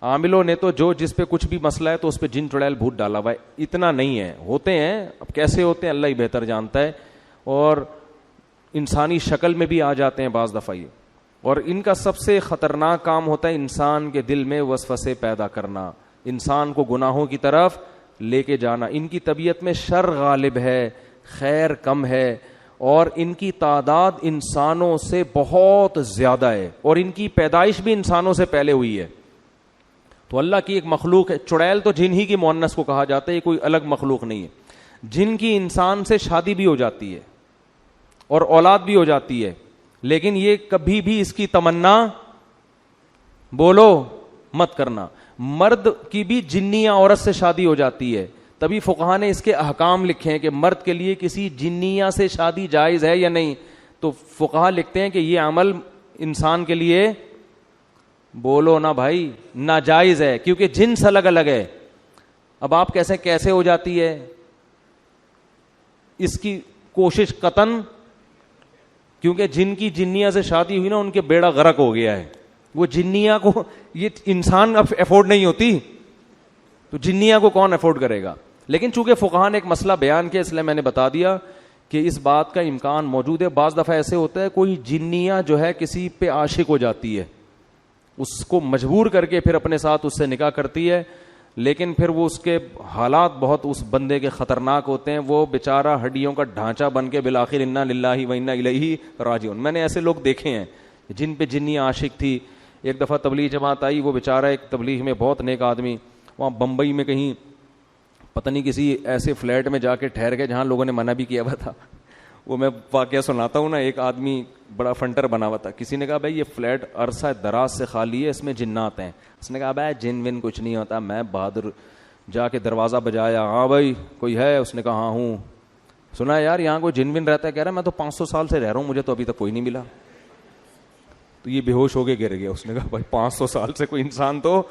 عاملوں نے تو جس پہ کچھ بھی مسئلہ ہے تو اس پہ جن چڑیل بھوت ڈالا ہوا ہے. اتنا نہیں ہے, ہوتے ہیں, اب کیسے ہوتے ہیں اللہ ہی بہتر جانتا ہے, اور انسانی شکل میں بھی آ جاتے ہیں بعض دفعہ یہ. اور ان کا سب سے خطرناک کام ہوتا ہے انسان کے دل میں وسوسے پیدا کرنا, انسان کو گناہوں کی طرف لے کے جانا. ان کی طبیعت میں شر غالب ہے, خیر کم ہے, اور ان کی تعداد انسانوں سے بہت زیادہ ہے, اور ان کی پیدائش بھی انسانوں سے پہلے ہوئی ہے. تو اللہ کی ایک مخلوق ہے. چڑیل تو جن ہی کی مؤنث کو کہا جاتا ہے, یہ کوئی الگ مخلوق نہیں ہے. جن کی انسان سے شادی بھی ہو جاتی ہے اور اولاد بھی ہو جاتی ہے, لیکن یہ کبھی بھی اس کی تمنا بولو مت کرنا. مرد کی بھی جنیا عورت سے شادی ہو جاتی ہے, تبھی فقہا نے اس کے احکام لکھے ہیں کہ مرد کے لیے کسی جنیا سے شادی جائز ہے یا نہیں. تو فقہا لکھتے ہیں کہ یہ عمل انسان کے لیے بولو نا بھائی ناجائز ہے, کیونکہ جنس الگ الگ ہے. اب آپ کیسے ہو جاتی ہے, اس کی کوشش قطن, کیونکہ جن کی جنیا سے شادی ہوئی نا ان کے بیڑا غرق ہو گیا ہے. وہ جنیا کو یہ انسان اب افورڈ نہیں ہوتی, تو جنیا کو کون افورڈ کرے گا. لیکن چونکہ فقہا نے ایک مسئلہ بیان کیا, اس لیے میں نے بتا دیا کہ اس بات کا امکان موجود ہے. بعض دفعہ ایسے ہوتا ہے کوئی جنیا جو ہے کسی پہ عاشق ہو جاتی ہے, اس کو مجبور کر کے پھر اپنے ساتھ اس سے نکاح کرتی ہے, لیکن پھر وہ اس کے حالات بہت اس بندے کے خطرناک ہوتے ہیں. وہ بیچارہ ہڈیوں کا ڈھانچہ بن کے بالآخر انا للہ و انا الیہ راجعون. میں نے ایسے لوگ دیکھے ہیں جن پہ جنی عاشق تھی. ایک دفعہ تبلیغ جماعت آئی, وہ بیچارہ ایک تبلیغ میں بہت نیک آدمی, وہاں بمبئی میں کہیں پتہ نہیں کسی ایسے فلیٹ میں جا کے ٹھہر گئے جہاں لوگوں نے منع بھی کیا ہوا تھا. وہ میں واقعہ سناتا ہوں نا. ایک آدمی بڑا فنٹر بنا ہوا تھا, کسی نے کہا بھائی یہ فلیٹ عرصہ دراز سے خالی ہے, اس میں جنات ہیں. اس نے کہا بھائی جن ون کچھ نہیں ہوتا. میں بہادر جا کے دروازہ بجایا, ہاں بھائی کوئی ہے؟ اس نے کہا ہاں ہوں. سنا یار یہاں کوئی جن ون رہتا ہے؟ کہہ رہا میں تو 500 سال سے رہ رہا ہوں, مجھے تو ابھی تک کوئی نہیں ملا. تو یہ بے ہوش ہو کے گر گیا. اس نے کہا بھائی 500 سال سے کوئی انسان تو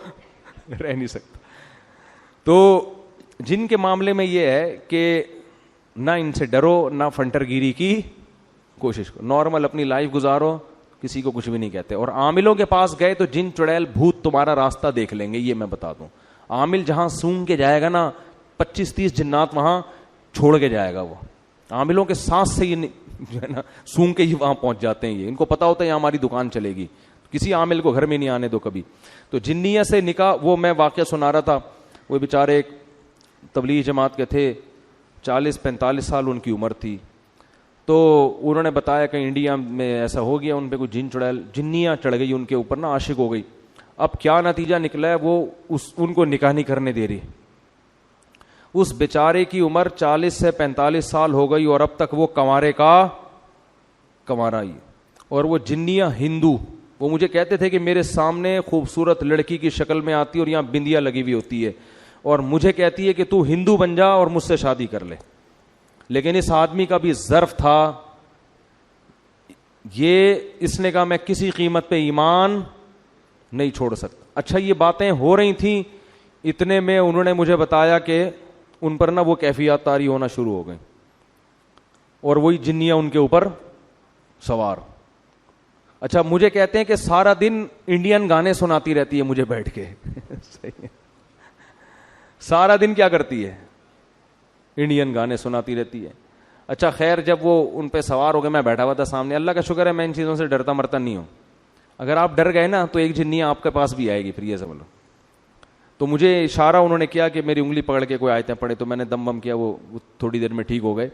رہ نہیں سکتا. تو جن کے معاملے میں یہ ہے کہ نہ ان سے ڈرو, نہ فنٹر گیری کی کوشش کرو, نارمل اپنی لائف گزارو, کسی کو کچھ بھی نہیں کہتے. اور عاملوں کے پاس گئے تو جن چڑیل بھوت تمہارا راستہ دیکھ لیں گے, یہ میں بتا دوں. عامل جہاں سونگ کے جائے گا نا 25-30 جنات وہاں چھوڑ کے جائے گا. وہ عاملوں کے سانس سے یہ جو ہے نا سونگ کے ہی وہاں پہنچ جاتے ہیں. یہ ان کو پتا ہوتا ہے یہاں ہماری دکان چلے گی, کسی عامل کو گھر میں نہیں آنے دو کبھی. تو جنیہ سے نکاح, وہ میں واقعہ سنا رہا تھا. وہ بیچارے ایک تبلیغ جماعت کے تھے, 40-45 سال ان کی عمر تھی. تو انہوں نے بتایا کہ انڈیا میں ایسا ہو گیا, ان پہ کوئی جن چڑیل جنیاں چڑھ گئی ان کے اوپر نا, عاشق ہو گئی. اب کیا نتیجہ نکلا ہے, وہ ان کو نکاح نہیں کرنے دے رہی. اس بیچارے کی عمر 40 سے 45 سال ہو گئی اور اب تک وہ کنوارے کا کنوارا ہی. اور وہ جنیاں ہندو, وہ مجھے کہتے تھے کہ میرے سامنے خوبصورت لڑکی کی شکل میں آتی اور یہاں بندیا لگی ہوئی ہوتی ہے, اور مجھے کہتی ہے کہ تو ہندو بن جا اور مجھ سے شادی کر لے. لیکن اس آدمی کا بھی ظرف تھا, یہ اس نے کہا میں کسی قیمت پہ ایمان نہیں چھوڑ سکتا. اچھا یہ باتیں ہو رہی تھیں, اتنے میں انہوں نے مجھے بتایا کہ ان پر نا وہ کیفیات طاری ہونا شروع ہو گئیں, اور وہی جنیاں ان کے اوپر سوار. اچھا مجھے کہتے ہیں کہ سارا دن انڈین گانے سناتی رہتی ہے مجھے بیٹھ کے. صحیح ہے, سارا دن کیا کرتی ہے, انڈین گانے سناتی رہتی ہے. اچھا خیر, جب وہ ان پہ سوار ہو گئے, میں بیٹھا ہوا تھا سامنے. اللہ کا شکر ہے میں ان چیزوں سے ڈرتا مرتا نہیں ہوں. اگر آپ ڈر گئے نا تو ایک جنیہ آپ کے پاس بھی آئے گی, پھر یہ سمجھ لو. تو مجھے اشارہ انہوں نے کیا کہ میری انگلی پکڑ کے کوئی آیتیں پڑھے, تو میں نے دم بم کیا, وہ تھوڑی دیر میں ٹھیک ہو گئے.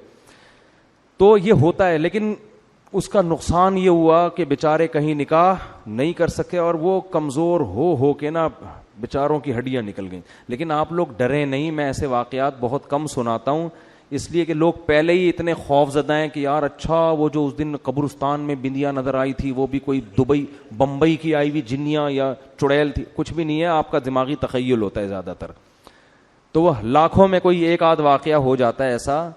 تو یہ ہوتا ہے, لیکن اس کا نقصان یہ ہوا کہ بیچارے کہیں نکاح نہیں کر سکے, اور وہ کمزور ہو کے نا بیچاروں کی ہڈیاں نکل گئیں. لیکن آپ لوگ ڈریں نہیں, میں ایسے واقعات بہت کم سناتا ہوں, اس لیے کہ لوگ پہلے ہی اتنے خوف زدہ ہیں کہ یار اچھا وہ جو اس دن قبرستان میں بندیا نظر آئی تھی وہ بھی کوئی دبئی بمبئی کی آئی ہوئی جنیاں یا چڑیل تھی. کچھ بھی نہیں ہے, آپ کا دماغی تخیل ہوتا ہے زیادہ تر. تو وہ لاکھوں میں کوئی ایک آدھ واقعہ ہو جاتا ہے ایسا,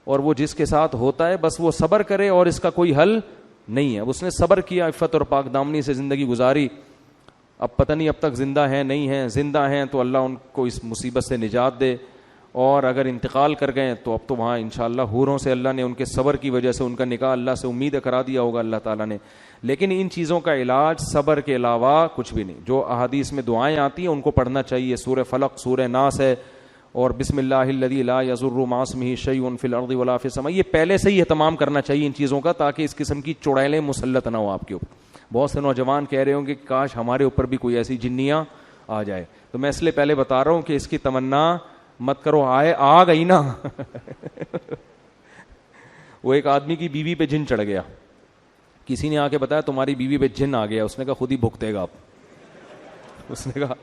اور وہ جس کے ساتھ ہوتا ہے بس وہ صبر کرے, اور اس کا کوئی حل نہیں ہے. اس نے صبر کیا, عفت اور پاک دامنی سے زندگی گزاری. اب پتہ نہیں اب تک زندہ ہیں نہیں ہیں, زندہ ہیں تو اللہ ان کو اس مصیبت سے نجات دے, اور اگر انتقال کر گئے تو اب تو وہاں انشاءاللہ حوروں سے اللہ نے ان کے صبر کی وجہ سے ان کا نکاح اللہ سے امید کرا دیا ہوگا اللہ تعالیٰ نے. لیکن ان چیزوں کا علاج صبر کے علاوہ کچھ بھی نہیں. جو احادیث میں دعائیں آتی ہیں ان کو پڑھنا چاہیے. سورہ فلق، سورہ ناس ہے، اور بسم اللہ الذی لا یضر مع اسمہ شیء فی الارض ولا فی السماء. یہ پہلے سے ہی اہتمام کرنا چاہیے ان چیزوں کا، تاکہ اس قسم کی چڑیلیں مسلط نہ ہو آپ کے اوپر. بہت سے نوجوان کہہ رہے ہوں کہ کاش ہمارے اوپر بھی کوئی ایسی جنیاں آ جائے. تو میں اس لیے پہلے بتا رہا ہوں کہ اس کی تمنا مت کرو. آ گئی نا. وہ ایک آدمی کی بیوی پہ جن چڑھ گیا. کسی نے آ کے بتایا تمہاری بیوی پہ جن آ گیا. اس نے کہا خود ہی بھگتے گا آپ. اس نے کہا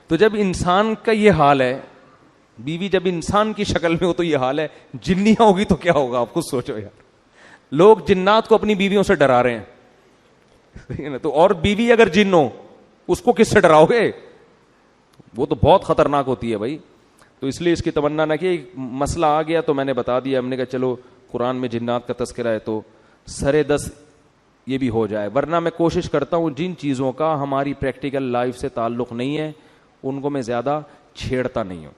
تو جب انسان کا یہ حال ہے، بیوی جب انسان کی شکل میں ہو تو یہ حال ہے، جنیاں ہوگی تو کیا ہوگا؟ آپ خود سوچو یار. لوگ جنات کو اپنی بیویوں سے ڈرا رہے ہیں. تو اور بیوی اگر جن ہو اس کو کس سے ڈراؤ گے؟ وہ تو بہت خطرناک ہوتی ہے بھائی. تو اس لیے اس کی تمنا نہ کہ مسئلہ آ گیا تو میں نے بتا دیا. ہم نے کہا چلو قرآن میں جنات کا تذکرہ ہے تو سرے دس یہ بھی ہو جائے. ورنہ میں کوشش کرتا ہوں جن چیزوں کا ہماری پریکٹیکل لائف سے تعلق نہیں ہے ان کو میں زیادہ چھیڑتا نہیں ہوں.